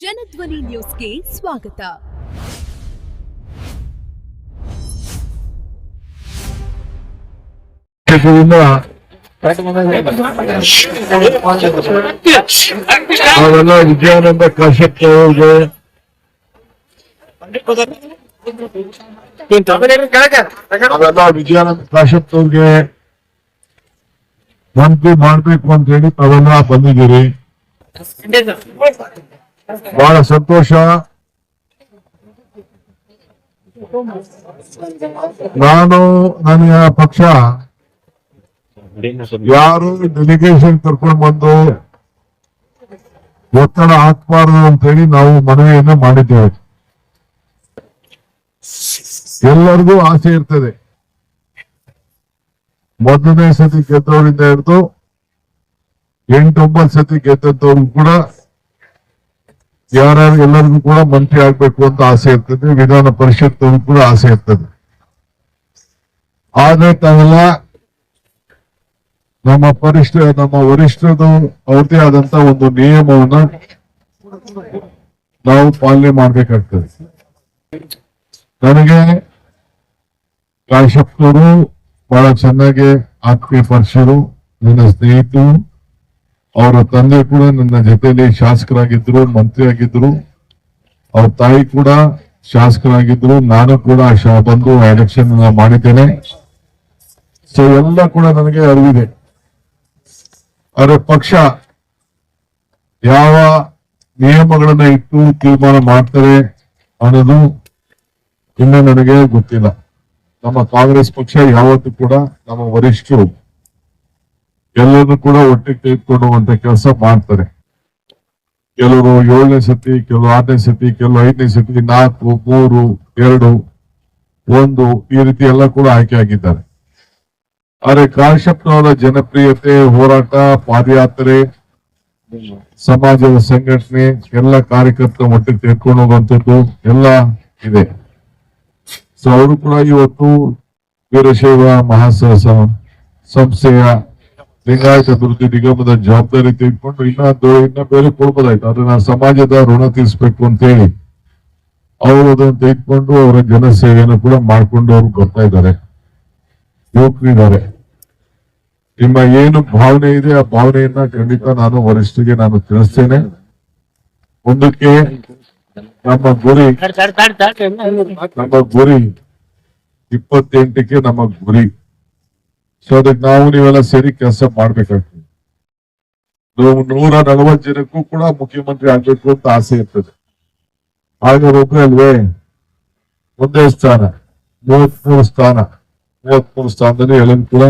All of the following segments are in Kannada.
ಜನಧ್ವನಿ ನ್ಯೂಸ್ಗೆ ಸ್ವಾಗತ. ನಾವೆಲ್ಲ ವಿಜಯಾನಂದ ಕಾಶ್ಯಪ್ ಅವರಿಗೆ ಮಂತ್ರಿ ಮಾಡ್ಬೇಕು ಅಂತ ಹೇಳಿ ತಾವೆಲ್ಲ ಬಂದಿದ್ದೀರಿ. ಬಹಳ ಸಂತೋಷ. ನನ್ನ ಪಕ್ಷ ಯಾರು ಡೆಲಿಗೇಷನ್ ಕರ್ಕೊಂಡು ಬಂದು ಒತ್ತಡ ಹಾಕಬಾರದು ಅಂತ ಹೇಳಿ ನಾವು ಮನವಿಯನ್ನ ಮಾಡಿದ್ದೇವೆ. ಎಲ್ಲರಿಗೂ ಆಸೆ ಇರ್ತದೆ. ಮೊದಲನೇ ಸತಿ ಗೆದ್ದವರಿಂದ ಹಿಡಿದು 8-9 ಸತಿ ಗೆದ್ದವ್ರು ಕೂಡ ಎಲ್ಲರಿಗೂ ಕೂಡ ಮಂತ್ರಿ ಆಗ್ಬೇಕು ಅಂತ ಆಸೆ ಇರ್ತದೆ. ವಿಧಾನ ಪರಿಷತ್ ಕೂಡ ಆಸೆ ಇರ್ತದೆ. ಆದ್ರೆ ತಾವೆಲ್ಲ ನಮ್ಮ ವರಿಷ್ಠರದು ಅವ್ರದೇ ಆದಂತ ಒಂದು ನಿಯಮವನ್ನ ನಾವು ಪಾಲನೆ ಮಾಡ್ಬೇಕಾಗ್ತದೆ. ನನಗೆ ಕಾಶ್ಯಪ್ನವರು ಬಹಳ ಚೆನ್ನಾಗಿ ಆತ್ಮೀಯ ಪರಿಚಯರು, ನನ್ನ ಸ್ನೇಹಿತರು. ಅವರ ತಂದೆ ಕೂಡ ನನ್ನ ಜೊತೆಯಲ್ಲಿ ಶಾಸಕರಾಗಿದ್ರು, ಮಂತ್ರಿ ಆಗಿದ್ರು. ಅವ್ರ ತಾಯಿ ಕೂಡ ಶಾಸಕರಾಗಿದ್ರು. ನಾನು ಕೂಡ ಬಂದು ಎಲೆಕ್ಷನ್ ಮಾಡಿದ್ದೇನೆ. ಸೊ ಎಲ್ಲ ಕೂಡ ನನಗೆ ಅರಿವಿದೆ. ಅವರ ಪಕ್ಷ ಯಾವ ನಿಯಮಗಳನ್ನ ಇಟ್ಟು ತೀರ್ಮಾನ ಮಾಡ್ತಾರೆ ಅನ್ನೋದು ಇನ್ನೂ ನನಗೆ ಗೊತ್ತಿಲ್ಲ. ನಮ್ಮ ಕಾಂಗ್ರೆಸ್ ಪಕ್ಷ ಯಾವತ್ತೂ ಕೂಡ ನಮ್ಮ ವರಿಷ್ಠರು ಎಲ್ಲರೂ ಕೂಡ ಒಟ್ಟಿಗೆ ತೆಗೆದುಕೊಂಡು ಹೋಗುವಂತ ಕೆಲಸ ಮಾಡ್ತಾರೆ. ಕೆಲವರು 7ನೇ ಸತಿ, ಕೆಲವರು 6ನೇ ಸತಿ, ಕೆಲವರು 5ನೇ ಸತಿ, 4, 3, 2, 1 ಈ ರೀತಿ ಎಲ್ಲ ಕೂಡ ಆಯ್ಕೆ ಆಗಿದ್ದಾರೆ. ಆದ್ರೆ ಕಾಶ್ಯಪ್ನವರ ಜನಪ್ರಿಯತೆ, ಹೋರಾಟ, ಪಾದಯಾತ್ರೆ, ಸಮಾಜದ ಸಂಘಟನೆ, ಎಲ್ಲ ಕಾರ್ಯಕರ್ತರ ಒಟ್ಟಿಗೆ ತೆಗೆದುಕೊಂಡು ಹೋಗುವಂಥದ್ದು ಎಲ್ಲ ಇದೆ. ಸೊ ಅವರು ಕೂಡ ಇವತ್ತು ವೀರಶೈವ ಸಂಸ್ಥೆಯ ಲಿಂಗಾಯತ ಅಭಿವೃದ್ಧಿ ನಿಗಮದ ಜವಾಬ್ದಾರಿ ತೆಗೆದುಕೊಂಡು ಇನ್ನ ಬೇರೆ ಕೊಡ್ಬೋದಾಯ್ತು. ಅದನ್ನ ಸಮಾಜದ ಋಣ ತೀರಿಸಬೇಕು ಅಂತ ಹೇಳಿ ಅವರು ಅದನ್ನು ತೆಗೆದುಕೊಂಡು ಅವರ ಜನಸೇವೆಯನ್ನು ಕೂಡ ಮಾಡ್ಕೊಂಡು ಅವ್ರು ಬರ್ತಾ ಇದ್ದಾರೆ. ಯುವಕರಿದ್ದಾರೆ. ನಿಮ್ಮ ಏನು ಭಾವನೆ ಇದೆ ಆ ಭಾವನೆಯನ್ನ ಖಂಡಿತ ನಾನು ವರಿಷ್ಠರಿಗೆ ನಾನು ತಿಳಿಸ್ತೇನೆ. ಮುಂದಕ್ಕೆ ನಮ್ಮ ಗುರಿ 28ಕ್ಕೆ ನಮ್ಮ ಗುರಿ. ಸೊ ಅದಕ್ಕೆ ನಾವು ನೀವೆಲ್ಲ ಸೇರಿ ಕೆಲಸ ಮಾಡ್ಬೇಕಾಗ್ತದೆ. 140 ಜನಕ್ಕೂ ಕೂಡ ಮುಖ್ಯಮಂತ್ರಿ ಆಗ್ಬೇಕು ಅಂತ ಆಸೆ ಇರ್ತದೆ. ಆಗ ಒಬ್ಬರೇ ಅಲ್ವೇ ಒಂದೇ ಸ್ಥಾನ, 33 ಸ್ಥಾನದಲ್ಲಿ ಎಲ್ಲ ಕೂಡ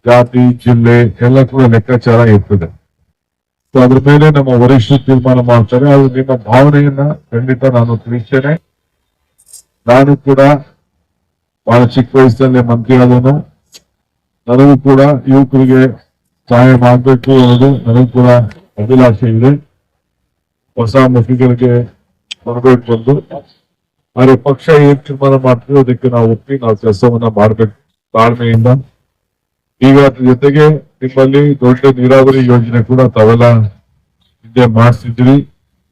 ಜಾತಿ, ಜಿಲ್ಲೆ ಎಲ್ಲ ಕೂಡ ಲೆಕ್ಕಾಚಾರ ಇರ್ತದೆ. ಸೊ ಅದ್ರ ಮೇಲೆ ನಮ್ಮ ವರಿಷ್ಠರು ತೀರ್ಮಾನ ಮಾಡ್ತಾರೆ. ಅದು ನಿಮ್ಮ ಭಾವನೆಯನ್ನ ಖಂಡಿತ ನಾನು ತಿಳಿಸ್ತೇನೆ. ನಾನು ಕೂಡ ಬಹಳ ಚಿಕ್ಕ ವಯಸ್ಸಿನಲ್ಲಿ ಮಂತ್ರಿ ಆದನು. ನನಗೂ ಕೂಡ ಯುವಕರಿಗೆ ಸಹಾಯ ಮಾಡಬೇಕು ಅನ್ನೋದು ನನಗೂ ಕೂಡ ಅಭಿಲಾಷೆ ಇದೆ. ಹೊಸ ಮುಖಿಗಳಿಗೆ ಬರಬೇಕು ಬಂದು ಆದ್ರೆ ಪಕ್ಷ ಏನ್ ತೀರ್ಮಾನ ಮಾಡ್ತೀವಿ ಅದಕ್ಕೆ ನಾವು ಒಪ್ಪಿ ನಾವು ಕೆಲಸವನ್ನ ಮಾಡ್ಬೇಕು ತಾಳ್ಮೆಯಿಂದ. ಈಗ ಅದ್ರ ಜೊತೆಗೆ ನಿಮ್ಮಲ್ಲಿ ದೊಡ್ಡ ನೀರಾವರಿ ಯೋಜನೆ ಕೂಡ ತಾವೆಲ್ಲ ಹಿಂದೆ ಮಾಡ್ತಿದ್ರಿ.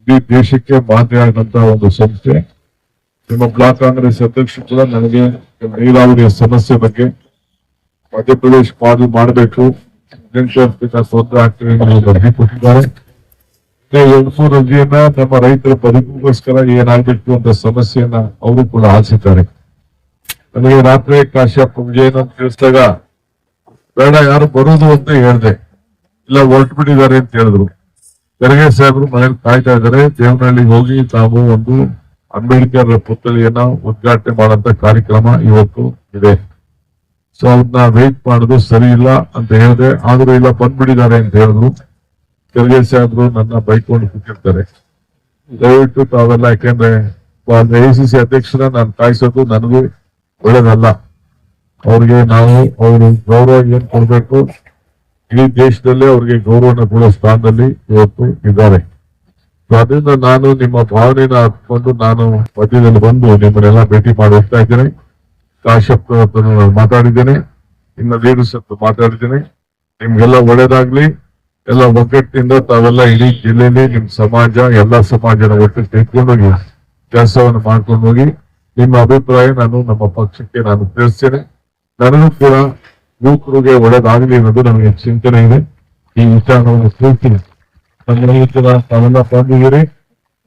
ಇಡೀ ದೇಶಕ್ಕೆ ಮಾದರಿ ಆದಂತ ಒಂದು ಸಂಸ್ಥೆ. ನಿಮ್ಮ ಬ್ಲಾಕ್ ಕಾಂಗ್ರೆಸ್ ಅಧ್ಯಕ್ಷರು ಕೂಡ ನನಗೆ ನೀರಾವರಿಯ ಸಮಸ್ಯೆ ಬಗ್ಗೆ ಮಧ್ಯಪ್ರದೇಶ ಮಾಡಬೇಕು, ತೊಂದರೆ ಆಗ್ತದೆ ಅರ್ಜಿ ಕೊಟ್ಟಿದ್ದಾರೆ. 2-3 ಅರ್ಜಿಯನ್ನ ನಮ್ಮ ರೈತರ ಬದುಕಿಗೋಸ್ಕರ ಏನಾಗಬೇಕು ಅಂತ ಸಮಸ್ಯೆಯನ್ನ ಅವರು ಕೂಡ ಆಲಿಸಿದ್ದಾರೆ. ನನಗೆ ರಾತ್ರಿ ಕಾಶ್ಯಪ್ ವಿಜಯನ ತಿಳಿಸಿದಾಗ ಬೇಡ ಯಾರು ಬರುವುದು ಅಂತ ಹೇಳ್ದೆ. ಇಲ್ಲ ಹೊರಟು ಬಿಟ್ಟಿದ್ದಾರೆ ಅಂತ ಹೇಳಿದ್ರು. ಖರ್ಗೆ ಸಾಹೇಬರು ಮನೇಲಿ ಕಾಯ್ತಾ ಇದ್ದಾರೆ. ದೇವನಹಳ್ಳಿಗೆ ಹೋಗಿ ತಾವು ಒಂದು ಅಂಬೇಡ್ಕರ್ ಪುತ್ಥಳಿಯನ್ನ ಉದ್ಘಾಟನೆ ಮಾಡುವಂತ ಕಾರ್ಯಕ್ರಮ ಇವತ್ತು ಇದೆ. ಸೊ ಅದನ್ನ ವೇಟ್ ಮಾಡೋದು ಸರಿ ಇಲ್ಲ ಅಂತ ಹೇಳಿದೆ. ಆದ್ರೂ ಇಲ್ಲ ಬಂದ್ಬಿಟ್ಟಿದ್ದಾರೆ ಅಂತ ಹೇಳಿದ್ರು. ಖರ್ಗೆ ಸಾಹೇಬ್ರು ನನ್ನ ಬೈಕೊಂಡು ಕೂತಿರ್ತಾರೆ. ದಯವಿಟ್ಟು ತಾವೆಲ್ಲ, ಯಾಕೆಂದ್ರೆ ACC ಅಧ್ಯಕ್ಷರ ನಾನು ಕಾಯಿಸೋದು ನನಗೂ ಒಳ್ಳೇದಲ್ಲ. ಅವ್ರಿಗೆ ನಾವು ಅವರು ಗೌರವ ಏನ್ ಕೊಡ್ಬೇಕು, ಇಡೀ ದೇಶದಲ್ಲೇ ಅವ್ರಿಗೆ ಗೌರವನ ಕೊಡೋ ಸ್ಥಾನದಲ್ಲಿ ಇವತ್ತು ಇದ್ದಾರೆ. ಅದರಿಂದ ನಾನು ನಿಮ್ಮ ಭಾವನೆನ ಹಾಕೊಂಡು ನಾನು ಮಧ್ಯದಲ್ಲಿ ಬಂದು ನಿಮ್ಮನ್ನೆಲ್ಲ ಭೇಟಿ ಮಾಡಿ ಹೋಗ್ತಾ ಇದ್ದೇನೆ. ಕಾಶ್ಯಪ್ ಮಾತಾಡಿದ್ದೇನೆ, ಇನ್ನು ಲೀಡರ್ಸ್ ಮಾತಾಡಿದ್ದೇನೆ. ನಿಮ್ಗೆಲ್ಲ ಒಳ್ಳೇದಾಗ್ಲಿ. ಎಲ್ಲ ಒಗ್ಗಟ್ಟಿನಿಂದ ತಾವೆಲ್ಲ ಇಡೀ ಜಿಲ್ಲೆಯಲ್ಲಿ ನಿಮ್ ಸಮಾಜ ಎಲ್ಲಾ ಸಮಾಜನ ಒಟ್ಟು ತೆಗೆದುಕೊಂಡೋಗಿ ಕೆಲಸವನ್ನು ಮಾಡ್ಕೊಂಡು ಹೋಗಿ ನಿಮ್ಮ ಅಭಿಪ್ರಾಯ ನಾನು ನಮ್ಮ ಪಕ್ಷಕ್ಕೆ ನಾನು ತಿಳಿಸ್ತೇನೆ. ನನಗೂ ಕೂಡ ಯುವಕರಿಗೆ ಒಳ್ಳೇದಾಗಲಿ ಅನ್ನೋದು ನನಗೆ ಚಿಂತನೆ ಇದೆ. ಈ ವಿಚಾರವನ್ನು ತಿಳಿಸ್ತೀನಿ. ತಾವೆಲ್ಲ ಬಂದಿದ್ದೀರಿ,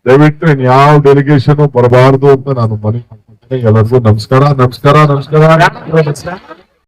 ದಯವಿಟ್ಟು ಯಾವ ಡೆಲಿಗೇಷನ್ ಬರಬಾರದು ಅಂತ ನಾನು ಮನವಿ ಮಾಡ್ಕೊಳ್ತೇನೆ. ಎಲ್ಲರಿಗೂ ನಮಸ್ಕಾರ.